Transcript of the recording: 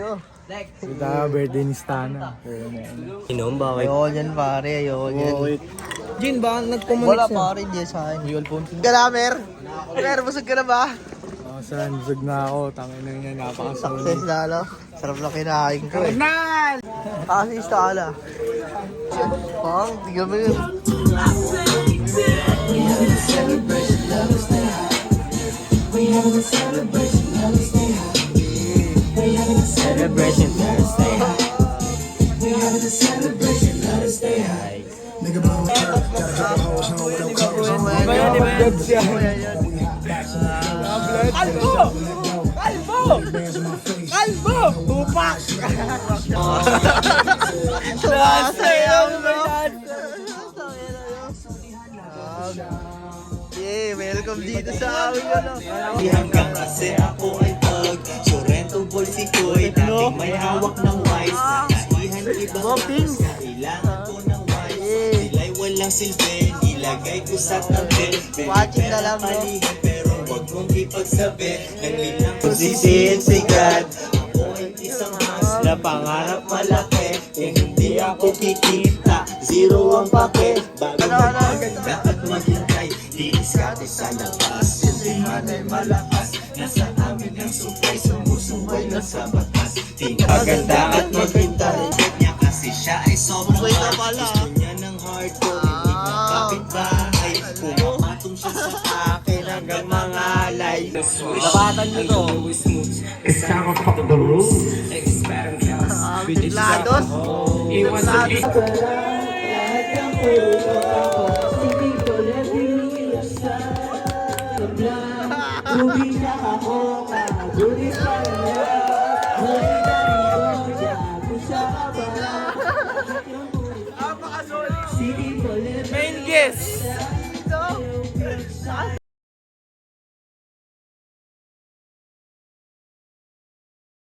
Ito, birthday ni Stana. Inom ba? Ayoko yan pare, ayoko yan. Jin, ba nagpumunit Wala pare, hindi sa akin. Galamer! Mer, busog ka na ba? Saan, busog na ako. Tangin na niya, napakasolid. Success lalo. Sarap na kinain ko eh. Nal! Kasi stala. Pang, tignan mo yun. Celebration Thursday. Kalbo! Kalbo! Kalbo! Tupak! Sasayaw no? Yeah, welcome dito sa amin ano. Hanggang kasi ako ay pag Sorrento Bolsikoy dating may hawak ng wise Nakaihan ibang tapos kailangan ko ng wise Sila'y walang silbi, ilagay ko sa tabi Watching na lang no? Pero wag mong ipagsabi Nagbilang ko sisihin si God Ako ay isang mas na pangarap malaki Eh hindi ako kikita, zero ang pake Bago maganda at maghintay Diiskate sa labas, hindi man ay malakas Nasa amin ang supply, sumusuway na sa batas Tinaganda at maghintay niya kasi siya ay sobrang Gusto niya ng hardcore, hindi niya kapitbahay Pumapatong siya sa akin hanggang mga alay Napatan nyo to. Lados? Main guest!